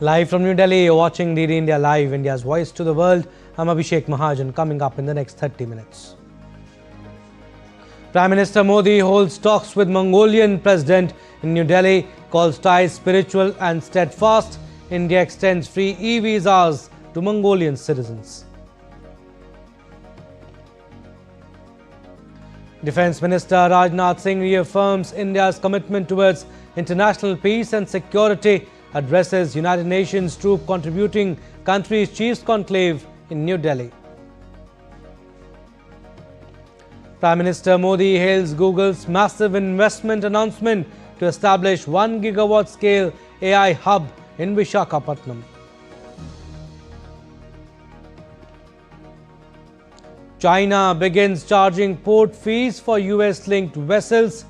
Live from New Delhi, you're watching DD India Live, India's voice to the world. I'm Abhishek Mahajan. Coming up in the next 30 minutes. Prime Minister Modi holds talks with Mongolian President in New Delhi, calls ties spiritual and steadfast. India extends free e-visas to Mongolian citizens. Defence Minister Rajnath Singh reaffirms India's commitment towards international peace and security, addresses United Nations troop contributing countries' chiefs conclave in New Delhi. Prime Minister Modi hails Google's massive investment announcement to establish 1 gigawatt scale AI hub in Visakhapatnam. China begins charging port fees for US-linked vessels.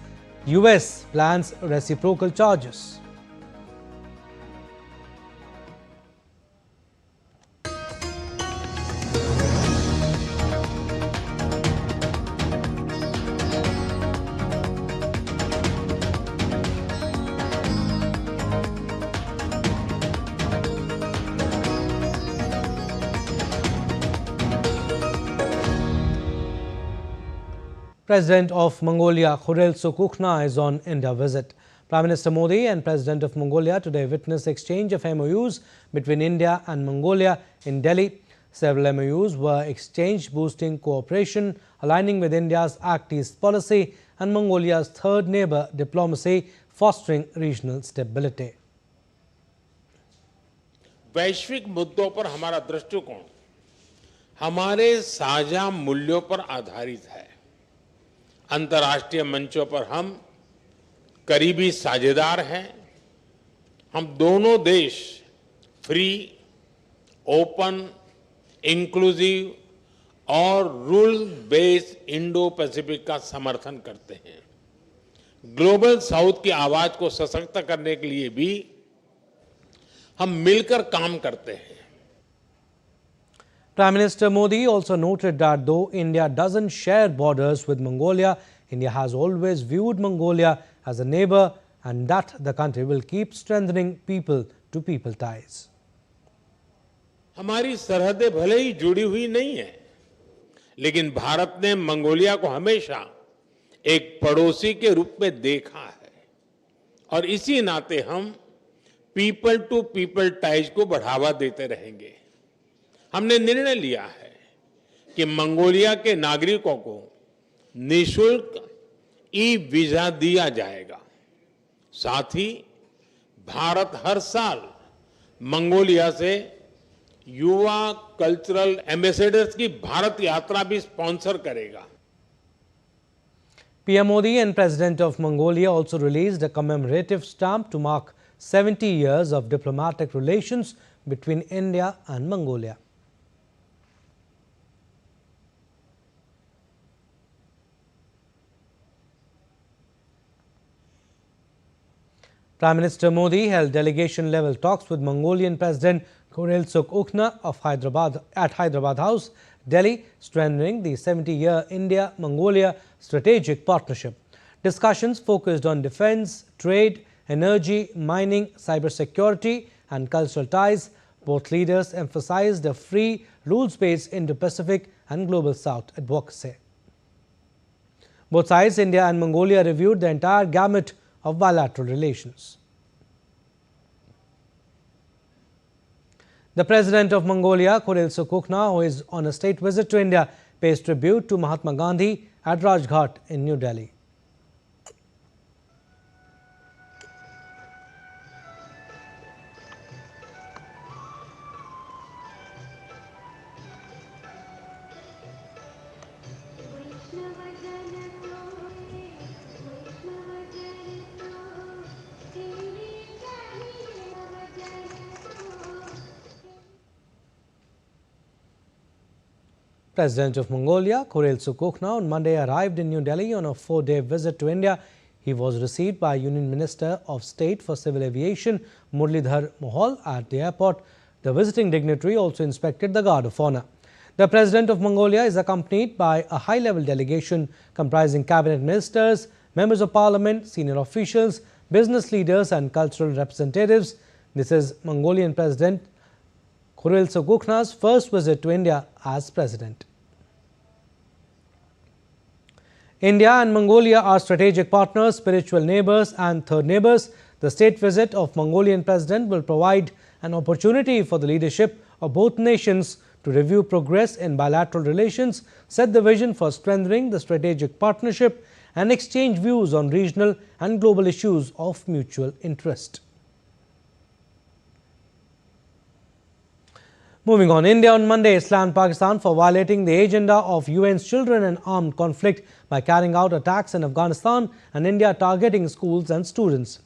US plans reciprocal charges. President of Mongolia, Khurel Sukhukhna, is on India visit. Prime Minister Modi and President of Mongolia today witnessed exchange of MOUs between India and Mongolia in Delhi. Several MOUs were exchanged, boosting cooperation, aligning with India's Act East policy and Mongolia's third neighbor diplomacy, fostering regional stability. वैश्विक मुद्दों पर हमारा दृष्टिकोण हमारे साझा मूल्यों पर आधारित है। अंतर्राष्ट्रीय मंचों पर हम करीबी साझेदार हैं। हम दोनों देश फ्री, ओपन, इंक्लूसिव और रूल बेस्ड इंडो पैसिफिक का समर्थन करते हैं। ग्लोबल साउथ की आवाज को सशक्त करने के लिए भी हम मिलकर काम करते हैं। Prime Minister Modi also noted that though India doesn't share borders with Mongolia, India has always viewed Mongolia as a neighbor and that the country will keep strengthening people-to-people ties. हमारी सरहदें भले ही जुड़ी हुई नहीं है, लेकिन भारत ने मंगोलिया को हमेशा एक पड़ोसी के रूप में देखा है और इसी नाते हम पीपल टू पीपल टाइज को बढ़ावा देते रहेंगे। हमने निर्णय लिया है कि मंगोलिया के नागरिकों को निःशुल्क ई-वीजा दिया जाएगा। साथ ही भारत हर साल मंगोलिया से युवा कल्चरल एम्बेसडर्स की भारत यात्रा भी स्पॉन्सर करेगा। PM Modi and President of Mongolia also released a commemorative stamp to mark 70 years of diplomatic relations between India and Mongolia. Prime Minister Modi held delegation-level talks with Mongolian President Khurel Sukhukhna of Hyderabad House, Delhi, strengthening the 70-year India-Mongolia strategic partnership. Discussions focused on defense, trade, energy, mining, cybersecurity and cultural ties. Both leaders emphasized a free, rules-based Indo-Pacific and Global South advocacy. Both sides, India and Mongolia, reviewed the entire gamut of bilateral relations. The President of Mongolia, Khurel Sukhukhna, who is on a state visit to India, pays tribute to Mahatma Gandhi at Rajghat in New Delhi. President of Mongolia, Khurel Sukhukhna, on Monday arrived in New Delhi on a 4-day visit to India. He was received by Union Minister of State for Civil Aviation, Muralidhar Mohol, at the airport. The visiting dignitary also inspected the Guard of Honor. The President of Mongolia is accompanied by a high-level delegation comprising cabinet ministers, members of parliament, senior officials, business leaders and cultural representatives. This is Mongolian President Khurelsukh Ukhna's first visit to India as president. India and Mongolia are strategic partners, spiritual neighbors and third neighbors. The state visit of Mongolian President will provide an opportunity for the leadership of both nations to review progress in bilateral relations, set the vision for strengthening the strategic partnership and exchange views on regional and global issues of mutual interest. Moving on, India on Monday slammed Pakistan for violating the agenda of UN's Children in Armed Conflict by carrying out attacks in Afghanistan and India targeting schools and students.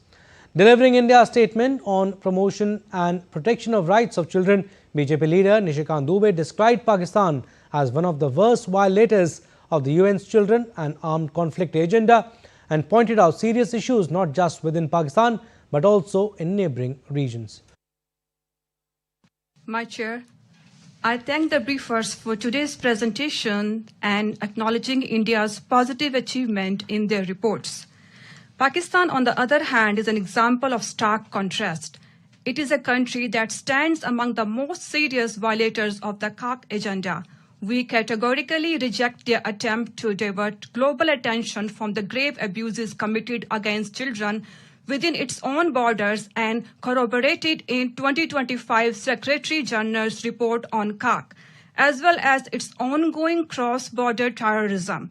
Delivering India's statement on promotion and protection of rights of children, BJP leader Nishikant Dubey described Pakistan as one of the worst violators of the UN's Children and Armed Conflict agenda and pointed out serious issues not just within Pakistan but also in neighbouring regions. My Chair, I thank the briefers for today's presentation and acknowledging India's positive achievement in their reports. Pakistan, on the other hand, is an example of stark contrast. It is a country that stands among the most serious violators of the CAC agenda. We categorically reject their attempt to divert global attention from the grave abuses committed against children within its own borders and corroborated in 2025 Secretary General's report on CAC, as well as its ongoing cross-border terrorism.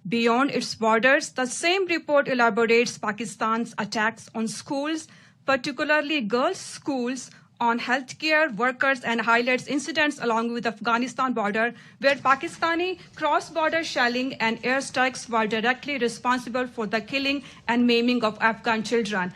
Beyond its borders, the same report elaborates Pakistan's attacks on schools, particularly girls' schools, on healthcare workers and highlights incidents along with the Afghanistan border where Pakistani cross-border shelling and airstrikes were directly responsible for the killing and maiming of Afghan children.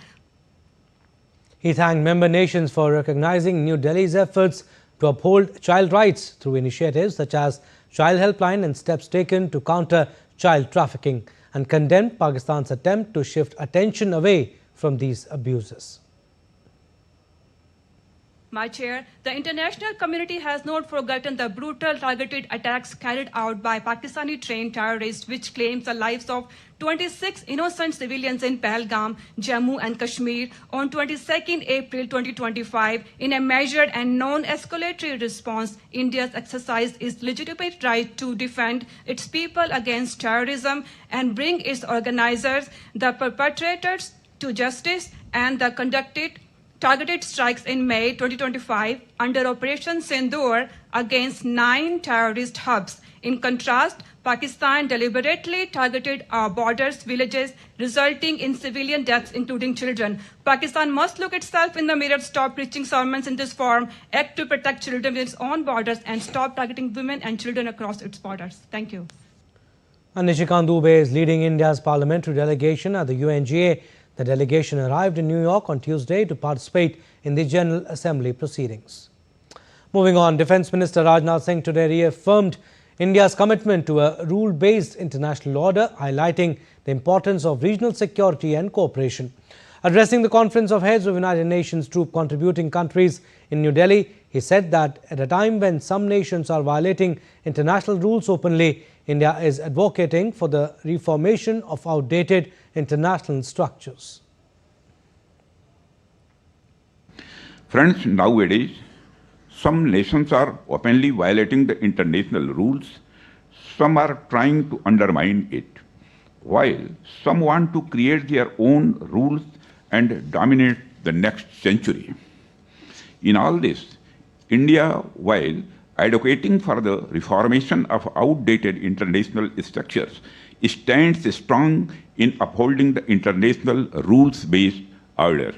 He thanked member nations for recognizing New Delhi's efforts to uphold child rights through initiatives such as Child Helpline and steps taken to counter child trafficking, and condemned Pakistan's attempt to shift attention away from these abuses. My Chair, the international community has not forgotten the brutal targeted attacks carried out by Pakistani-trained terrorists which claims the lives of 26 innocent civilians in Pahalgam, Jammu and Kashmir on 22nd April 2025. In a measured and non-escalatory response, India's exercised its legitimate right to defend its people against terrorism and bring its organizers, the perpetrators, to justice, and the conducted targeted strikes in May 2025 under Operation Sindoor against 9 terrorist hubs. In contrast, Pakistan deliberately targeted our borders, villages, resulting in civilian deaths, including children. Pakistan must look itself in the mirror, stop preaching sermons in this form, act to protect children within its own borders, and stop targeting women and children across its borders. Thank you. And Nishikant Dubey is leading India's parliamentary delegation at the UNGA. The delegation arrived in New York on Tuesday to participate in the General Assembly proceedings. Moving on, Defence Minister Rajnath Singh today reaffirmed India's commitment to a rule-based international order, highlighting the importance of regional security and cooperation. Addressing the Conference of Heads of United Nations troop contributing countries in New Delhi, he said that at a time when some nations are violating international rules openly, India is advocating for the reformation of outdated international structures. Friends, nowadays, some nations are openly violating the international rules. Some are trying to undermine it, while some want to create their own rules and dominate the next century. In all this, India, while advocating for the reformation of outdated international structures, stands strong in upholding the international rules-based order.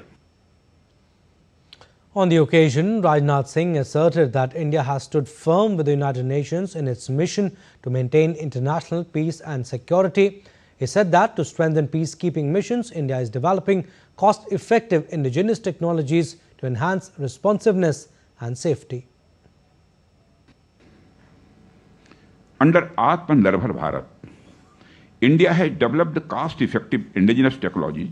On the occasion, Rajnath Singh asserted that India has stood firm with the United Nations in its mission to maintain international peace and security. He said that to strengthen peacekeeping missions, India is developing cost-effective indigenous technologies to enhance responsiveness and safety. Under Atmanirbhar Bharat, India has developed cost-effective indigenous technologies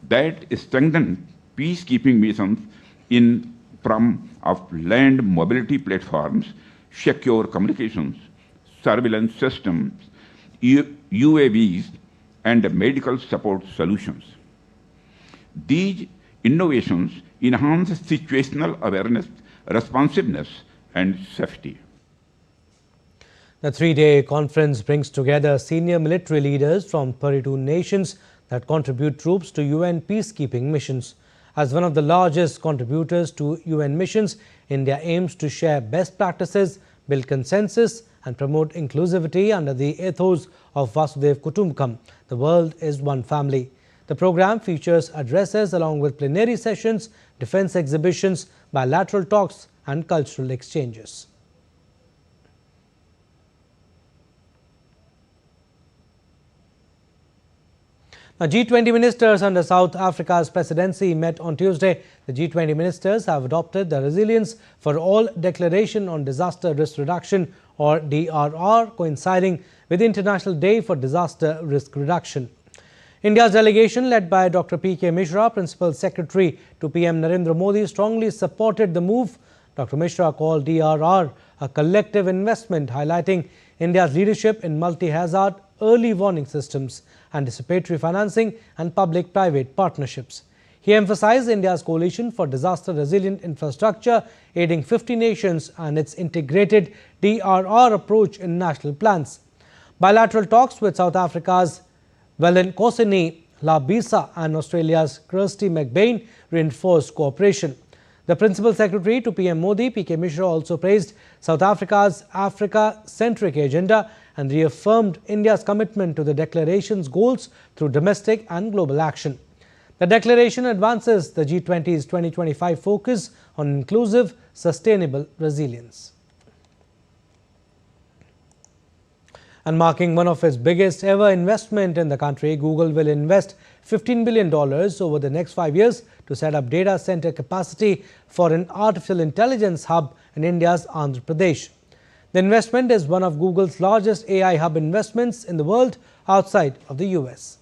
that strengthen peacekeeping missions in form of land mobility platforms, secure communications, surveillance systems, UAVs, and medical support solutions. These innovations enhance situational awareness, responsiveness, and safety. The three-day conference brings together senior military leaders from 32 nations that contribute troops to UN peacekeeping missions. As one of the largest contributors to UN missions, India aims to share best practices, build consensus, and promote inclusivity under the ethos of Vasudev Kutumbakam. The world is one family. The program features addresses along with plenary sessions, defense exhibitions, bilateral talks, and cultural exchanges. Now, G20 ministers under South Africa's presidency met on Tuesday. The G20 ministers have adopted the Resilience for All Declaration on Disaster Risk Reduction, or DRR, coinciding with the International Day for Disaster Risk Reduction. India's delegation, led by Dr. P.K. Mishra, Principal Secretary to PM Narendra Modi, strongly supported the move. Dr. Mishra called DRR a collective investment, highlighting India's leadership in multi-hazard early warning systems, anticipatory financing, and public-private partnerships. He emphasized India's coalition for disaster-resilient infrastructure, aiding 50 nations and its integrated DRR approach in national plans. Bilateral talks with South Africa's Velenkosini Labisa and Australia's Kirsty McBain reinforced cooperation. The Principal Secretary to PM Modi, P.K. Mishra, also praised South Africa's Africa-centric agenda and reaffirmed India's commitment to the declaration's goals through domestic and global action. The declaration advances the G20's 2025 focus on inclusive, sustainable resilience. And marking one of its biggest ever investment in the country, Google will invest $15 billion over the next 5 years to set up data center capacity for an artificial intelligence hub in India's Andhra Pradesh. The investment is one of Google's largest AI hub investments in the world outside of the US.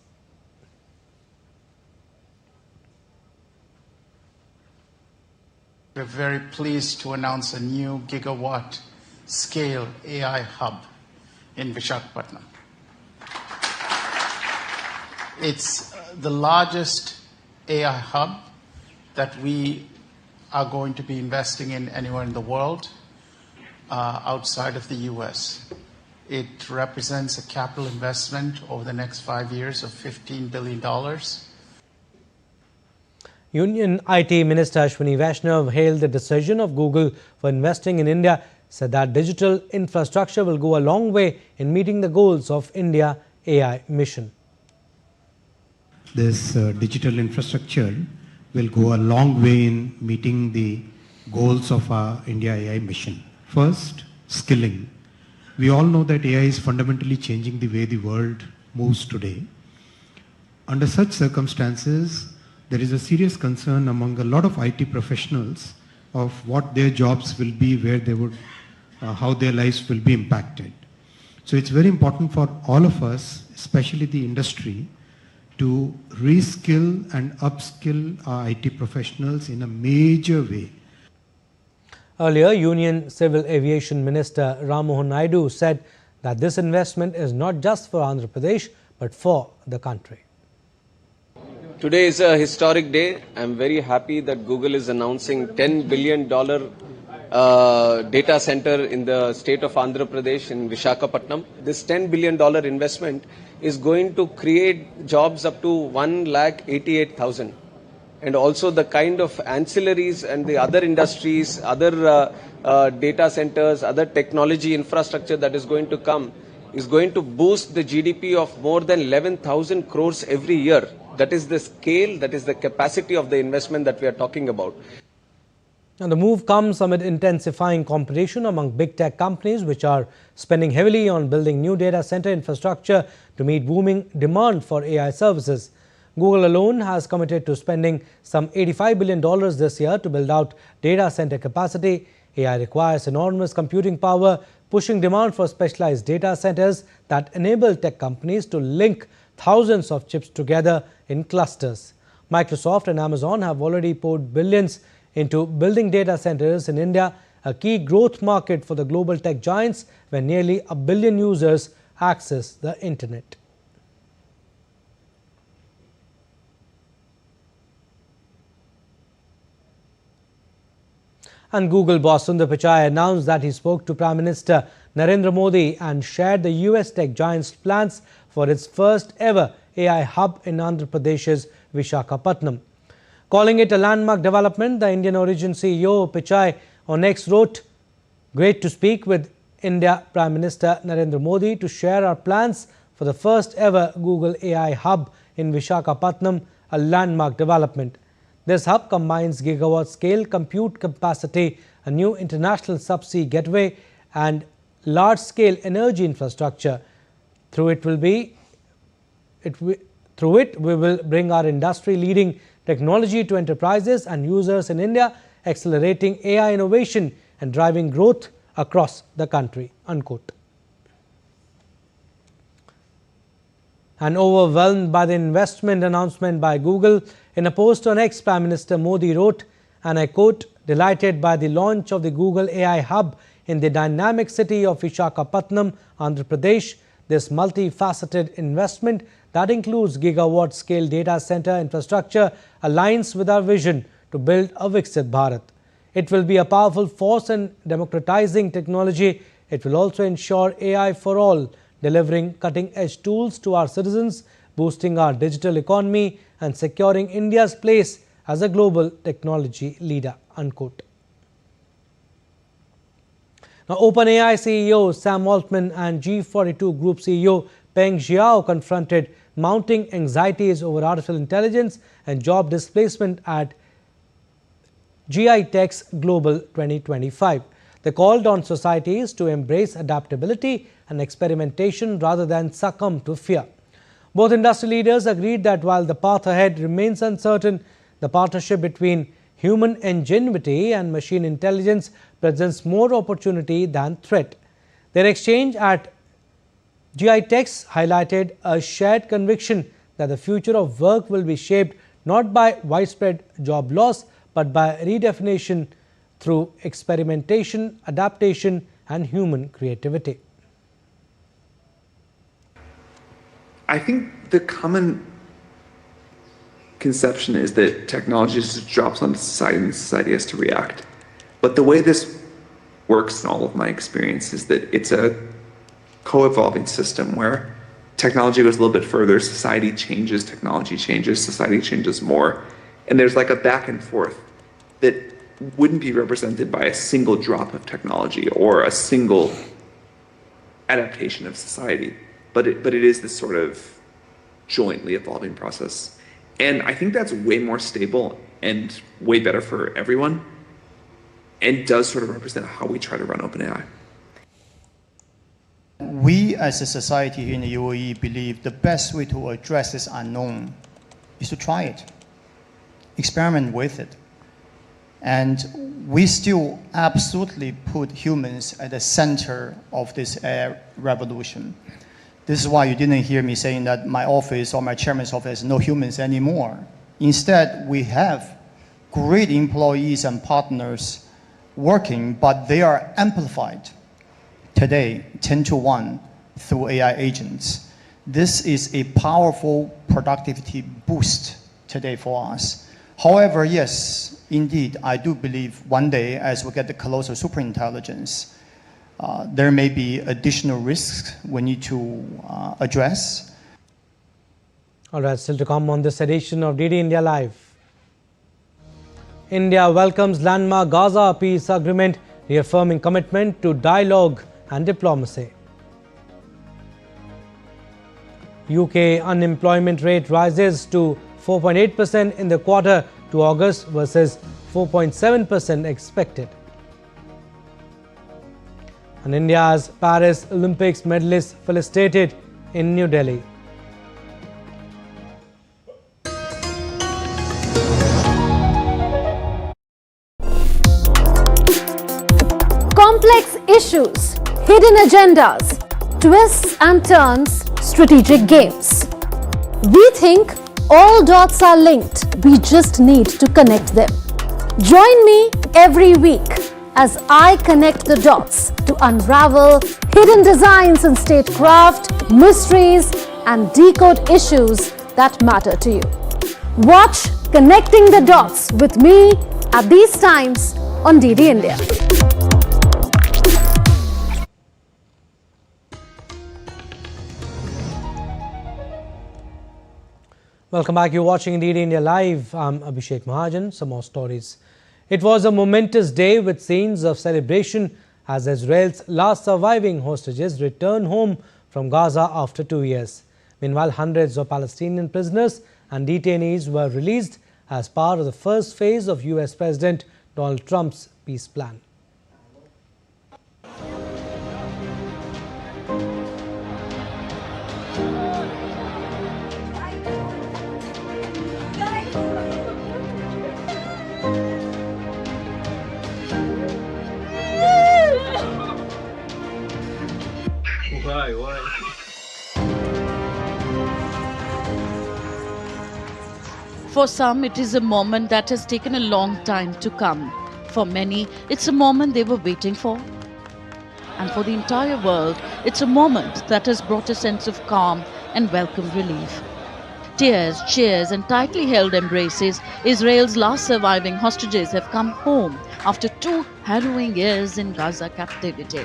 We're very pleased to announce a new gigawatt scale AI hub in Visakhapatnam. It's the largest AI hub that we are going to be investing in anywhere in the world outside of the US. It represents a capital investment over the next 5 years of $15 billion. Union IT Minister Ashwini Vaishnav hailed the decision of Google for investing in India, said that digital infrastructure will go a long way in meeting the goals of India AI mission. This digital infrastructure will go a long way in meeting the goals of our India AI mission. First, skilling. We all know that AI is fundamentally changing the way the world moves today. Under such circumstances, there is a serious concern among a lot of IT professionals of what their jobs will be, where they would, how their lives will be impacted. So it's very important for all of us, especially the industry, to reskill and upskill our IT professionals in a major way. Earlier, Union Civil Aviation Minister Ram Mohan Naidu said that this investment is not just for Andhra Pradesh, but for the country. Today is a historic day. I'm very happy that Google is announcing $10 billion data center in the state of Andhra Pradesh in Visakhapatnam. This $10 billion investment is going to create jobs up to 1,88,000. And also the kind of ancillaries and the other industries, other data centers, other technology infrastructure that is going to come is going to boost the GDP of more than 11,000 crores every year. That is the scale, that is the capacity of the investment that we are talking about. And the move comes amid intensifying competition among big tech companies, which are spending heavily on building new data center infrastructure to meet booming demand for AI services. Google alone has committed to spending some $85 billion this year to build out data center capacity. AI requires enormous computing power, pushing demand for specialized data centers that enable tech companies to link thousands of chips together in clusters. Microsoft and Amazon have already poured billions into building data centers in India, a key growth market for the global tech giants, where nearly 1 billion users access the internet. And Google boss Sundar Pichai announced that he spoke to Prime Minister Narendra Modi and shared the US tech giant's plans for its first ever AI hub in Andhra Pradesh's Visakhapatnam. Calling it a landmark development, the Indian origin CEO Pichai on X wrote, "Great to speak with India Prime Minister Narendra Modi to share our plans for the first ever Google AI hub in Visakhapatnam, a landmark development. This hub combines gigawatt-scale compute capacity, a new international subsea gateway and large-scale energy infrastructure. Through it, we will bring our industry-leading technology to enterprises and users in India, accelerating AI innovation and driving growth across the country." Unquote. And overwhelmed by the investment announcement by Google, in a post on X, Prime Minister Modi wrote, and I quote, "Delighted by the launch of the Google AI hub in the dynamic city of Visakhapatnam, Andhra Pradesh. This multifaceted investment that includes gigawatt-scale data center infrastructure aligns with our vision to build a Viksit Bharat. It will be a powerful force in democratizing technology. It will also ensure AI for all, delivering cutting-edge tools to our citizens, boosting our digital economy and securing India's place as a global technology leader." Unquote. Now, OpenAI CEO Sam Altman and G42 Group CEO Peng Xiao confronted mounting anxieties over artificial intelligence and job displacement at GI Tech's Global 2025. They called on societies to embrace adaptability and experimentation rather than succumb to fear. Both industry leaders agreed that while the path ahead remains uncertain, the partnership between human ingenuity and machine intelligence presents more opportunity than threat. Their exchange at GI Techs highlighted a shared conviction that the future of work will be shaped not by widespread job loss, but by redefinition through experimentation, adaptation, and human creativity. I think the common conception is that technology just drops onto society and society has to react. But the way this works in all of my experience is that it's a co-evolving system where technology goes a little bit further, society changes, technology changes, society changes more. And there's like a back and forth that wouldn't be represented by a single drop of technology or a single adaptation of society. But it is this sort of jointly evolving process. And I think that's way more stable and way better for everyone and does sort of represent how we try to run OpenAI. We as a society here in the UAE believe the best way to address this unknown is to try it, experiment with it. And we still absolutely put humans at the center of this AI revolution. This is why you didn't hear me saying that my office or my chairman's office has no humans anymore. Instead, we have great employees and partners working, but they are amplified today 10-to-1 through AI agents. This is a powerful productivity boost today for us. However, yes, indeed, I do believe one day as we get closer to superintelligence, there may be additional risks we need to address. All right, still to come on this edition of DD India Live. India welcomes landmark Gaza peace agreement, reaffirming commitment to dialogue and diplomacy. UK unemployment rate rises to 4.8% in the quarter to August versus 4.7% expected. And India's Paris Olympics medalists felicitated in New Delhi. Complex issues, hidden agendas, twists and turns, strategic games. We think all dots are linked. We just need to connect them. Join me every week as I connect the dots to unravel hidden designs in statecraft, mysteries, and decode issues that matter to you. Watch Connecting the Dots with me at these times on DD India. Welcome back. You're watching DD India Live. I'm Abhishek Mahajan. Some more stories. It was a momentous day with scenes of celebration as Israel's last surviving hostages returned home from Gaza after 2 years. Meanwhile, hundreds of Palestinian prisoners and detainees were released as part of the first phase of US President Donald Trump's peace plan. For some, it is a moment that has taken a long time to come. For many, it's a moment they were waiting for. And for the entire world, it's a moment that has brought a sense of calm and welcome relief. Tears, cheers, and tightly held embraces, Israel's last surviving hostages have come home after 2 harrowing years in Gaza captivity.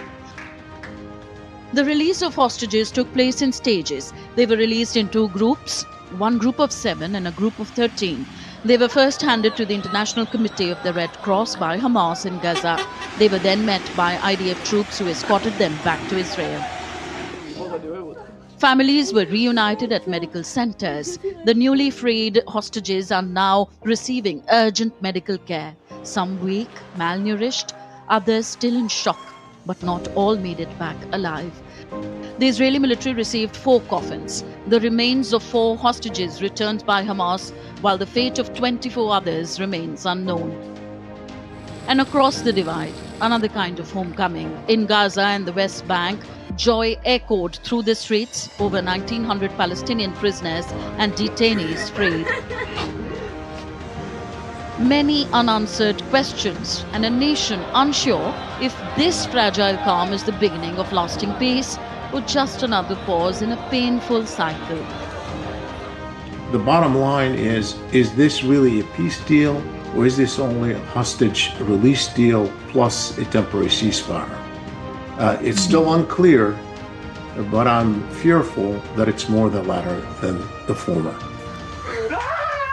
The release of hostages took place in stages. They were released in 2 groups, one group of 7 and a group of 13. They were first handed to the International Committee of the Red Cross by Hamas in Gaza. They were then met by IDF troops who escorted them back to Israel. Families were reunited at medical centers. The newly freed hostages are now receiving urgent medical care. Some weak, malnourished, others still in shock, but not all made it back alive. The Israeli military received 4 coffins, the remains of 4 hostages returned by Hamas, while the fate of 24 others remains unknown. And across the divide, another kind of homecoming. In Gaza and the West Bank, joy echoed through the streets, over 1,900 Palestinian prisoners and detainees freed. Many unanswered questions and a nation unsure if this fragile calm is the beginning of lasting peace or just another pause in a painful cycle. The bottom line is this really a peace deal or is this only a hostage release deal plus a temporary ceasefire? It's still unclear, but I'm fearful that it's more the latter than the former.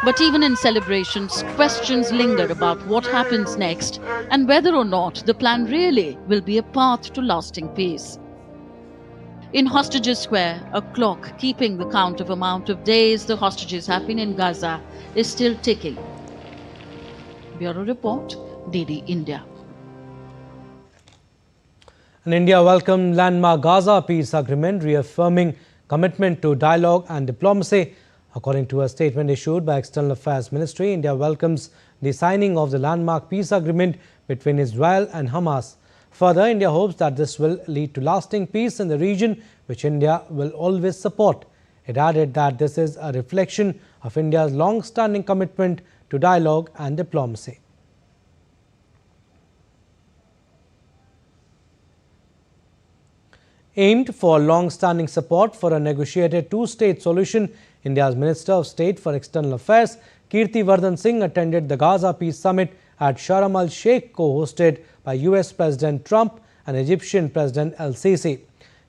But even in celebrations, questions linger about what happens next and whether or not the plan really will be a path to lasting peace. In Hostages Square, a clock keeping the count of amount of days the hostages have been in Gaza is still ticking. Bureau Report, DD India. And India welcomed landmark Gaza peace agreement, reaffirming commitment to dialogue and diplomacy. According to a statement issued by External Affairs Ministry, India welcomes the signing of the landmark peace agreement between Israel and Hamas. Further, India hopes that this will lead to lasting peace in the region, which India will always support. It added that this is a reflection of India's long-standing commitment to dialogue and diplomacy. Aimed for long-standing support for a negotiated 2-state solution, India's Minister of State for External Affairs, Kirti Vardhan Singh, attended the Gaza Peace Summit at Sharm el-Sheikh, co-hosted by US President Trump and Egyptian President el-Sisi.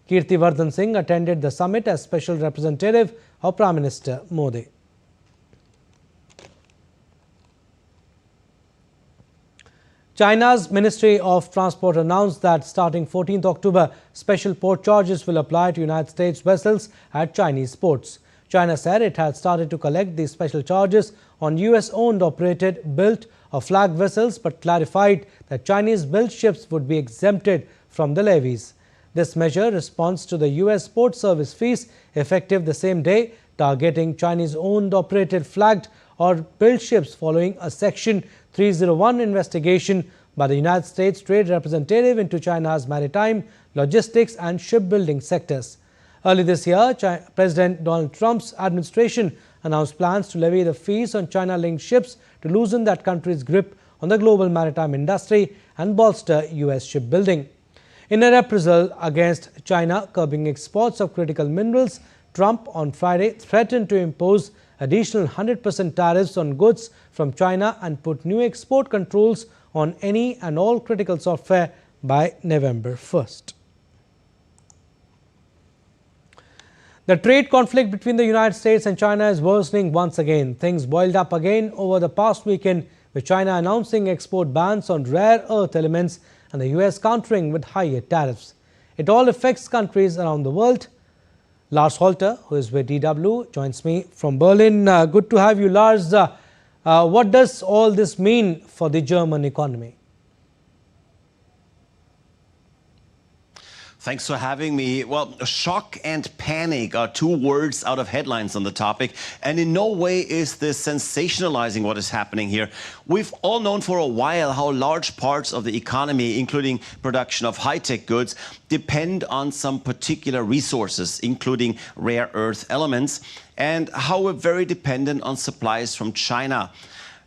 Kirti Vardhan Singh attended the summit as special representative of Prime Minister Modi. China's Ministry of Transport announced that starting 14th October, special port charges will apply to United States vessels at Chinese ports. China said it had started to collect these special charges on US-owned, operated, built or flagged vessels, but clarified that Chinese-built ships would be exempted from the levies. This measure responds to the US port service fees effective the same day, targeting Chinese-owned, operated, flagged or built ships following a Section 301 investigation by the United States Trade Representative into China's maritime, logistics and shipbuilding sectors. Early this year, President Donald Trump's administration announced plans to levy the fees on China-linked ships to loosen that country's grip on the global maritime industry and bolster US shipbuilding. In a reprisal against China curbing exports of critical minerals, Trump on Friday threatened to impose additional 100% tariffs on goods from China and put new export controls on any and all critical software by November 1st. The trade conflict between the United States and China is worsening once again. Things boiled up again over the past weekend, with China announcing export bans on rare earth elements and the US countering with higher tariffs. It all affects countries around the world. Lars Holter, who is with DW, joins me from Berlin. Good to have you, Lars. What does all this mean for the German economy? Thanks for having me. Well, shock and panic are two words out of headlines on the topic, and in no way is this sensationalizing what is happening here. We've all known for a while how large parts of the economy, including production of high-tech goods, depend on some particular resources, including rare earth elements, and how we're very dependent on supplies from China.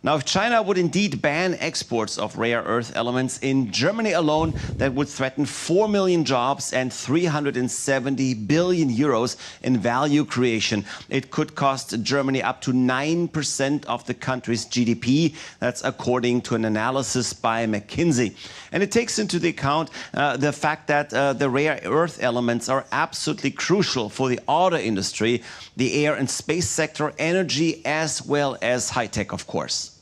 Now, if China would indeed ban exports of rare earth elements, in Germany alone, that would threaten 4 million jobs and 370 billion euros in value creation. It could cost Germany up to 9% of the country's GDP. That's according to an analysis by McKinsey. And it takes into account the fact that the rare earth elements are absolutely crucial for the auto industry, the air and space sector, energy, as well as high-tech, of course.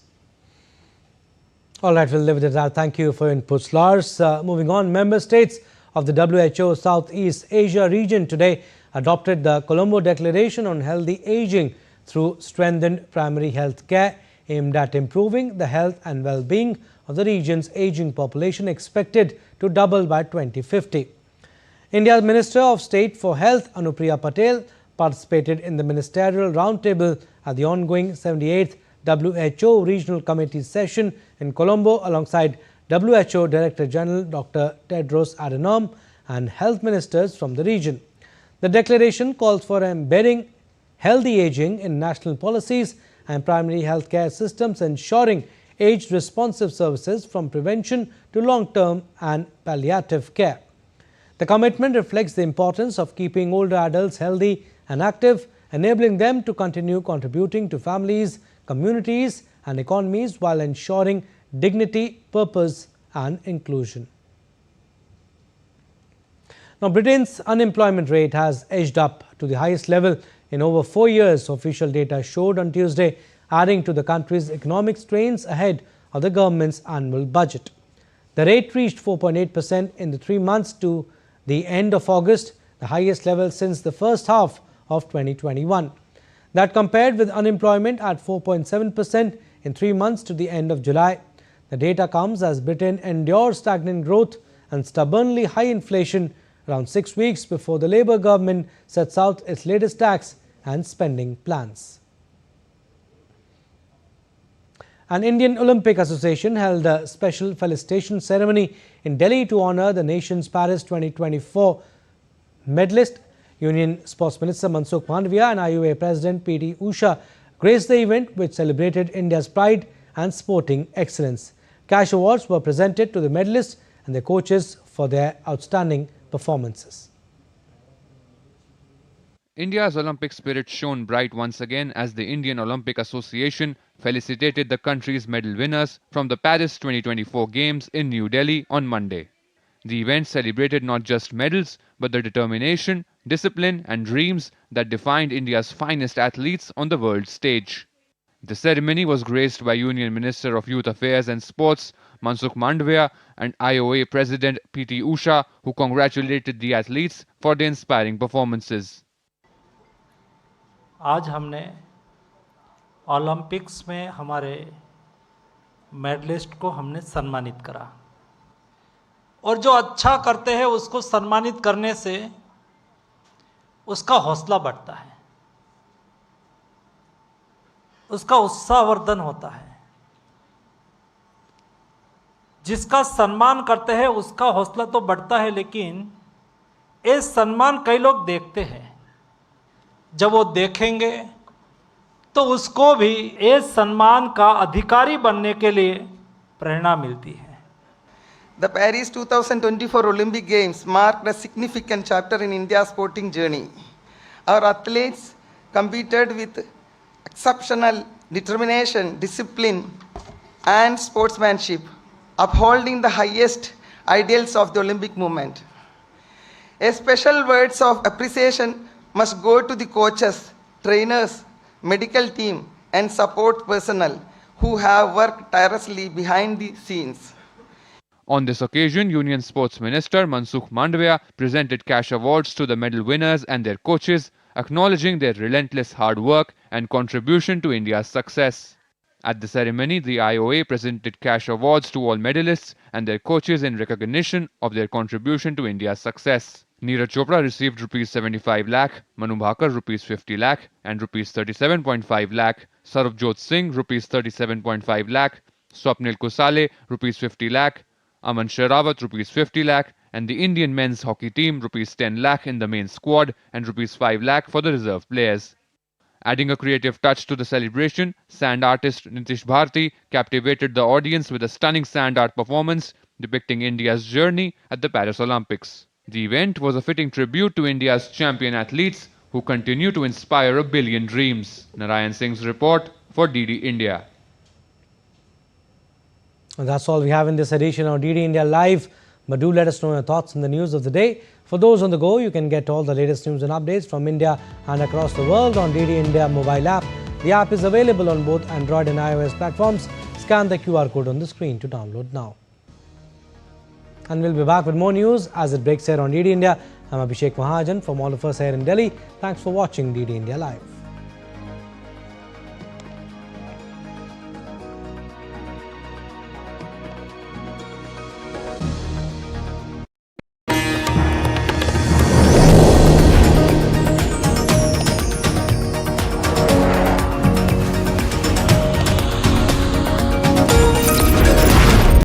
All right, we'll leave it at that. Thank you for your inputs, Lars. Moving on, member states of the WHO Southeast Asia region today adopted the Colombo Declaration on Healthy Aging through strengthened primary health care aimed at improving the health and well-being of the region's aging population, expected to double by 2050. India's Minister of State for Health, Anupriya Patel, participated in the ministerial roundtable at the ongoing 78th WHO Regional Committee session in Colombo alongside WHO Director General Dr. Tedros Adhanom and health ministers from the region. The declaration calls for embedding healthy aging in national policies and primary health care systems, ensuring age-responsive services from prevention to long-term and palliative care. The commitment reflects the importance of keeping older adults healthy and active, enabling them to continue contributing to families, communities and economies while ensuring dignity, purpose and inclusion. Now, Britain's unemployment rate has edged up to the highest level in over 4 years, official data showed on Tuesday, adding to the country's economic strains ahead of the government's annual budget. The rate reached 4.8% in the 3 months to the end of August, the highest level since the first half of 2021. That compared with unemployment at 4.7% in 3 months to the end of July. The data comes as Britain endures stagnant growth and stubbornly high inflation around 6 weeks before the Labour government sets out its latest tax and spending plans. An Indian Olympic Association held a special felicitation ceremony in Delhi to honour the nation's Paris 2024 medalist. Union Sports Minister Mansukh Mandavia and IOA President PT Usha graced the event, which celebrated India's pride and sporting excellence. Cash awards were presented to the medalists and their coaches for their outstanding performances. India's Olympic spirit shone bright once again as the Indian Olympic Association felicitated the country's medal winners from the Paris 2024 Games in New Delhi on Monday. The event celebrated not just medals, but the determination, discipline and dreams that defined India's finest athletes on the world stage. The ceremony was graced by Union Minister of Youth Affairs and Sports Mansukh Mandavia and IOA President PT Usha, who congratulated the athletes for their inspiring performances. आज हमने Olympics में हमारे medallist को हमने सम्मानित करा और जो अच्छा करते हैं उसको सम्मानित करने से उसका हौसला बढ़ता है, उसका उत्साहवर्धन होता है। जिसका सम्मान करते हैं उसका हौसला तो बढ़ता है, लेकिन ये सम्मान कई लोग देखते हैं। जब वो देखेंगे तो उसको भी ये सम्मान का अधिकारी बनने के लिए प्रेरणा मिलती है। The Paris 2024 Olympic Games marked a significant chapter in India's sporting journey. Our athletes competed with exceptional determination, discipline, and sportsmanship, upholding the highest ideals of the Olympic movement. A special words of appreciation must go to the coaches, trainers, medical team, and support personnel who have worked tirelessly behind the scenes. On this occasion, Union Sports Minister Mansukh Mandavia presented cash awards to the medal winners and their coaches, acknowledging their relentless hard work and contribution to India's success. At the ceremony, the IOA presented cash awards to all medalists and their coaches in recognition of their contribution to India's success. Neeraj Chopra received Rs 75 lakh, Manu Bhakar Rs 50 lakh and Rs 37.5 lakh, Sarabjot Singh Rs 37.5 lakh, Swapnil Kusale Rs 50 lakh, Aman Sherawat Rs 50 lakh and the Indian men's hockey team Rs 10 lakh in the main squad and Rs 5 lakh for the reserve players. Adding a creative touch to the celebration, sand artist Nitish Bharti captivated the audience with a stunning sand art performance depicting India's journey at the Paris Olympics. The event was a fitting tribute to India's champion athletes who continue to inspire a billion dreams. Narayan Singh's report for DD India. And that's all we have in this edition of DD India Live. But do let us know your thoughts on the news of the day. For those on the go, you can get all the latest news and updates from India and across the world on DD India mobile app. The app is available on both Android and iOS platforms. Scan the QR code on the screen to download now. And we'll be back with more news as it breaks here on DD India. I'm Abhishek Mahajan from all of us here in Delhi. Thanks for watching DD India Live.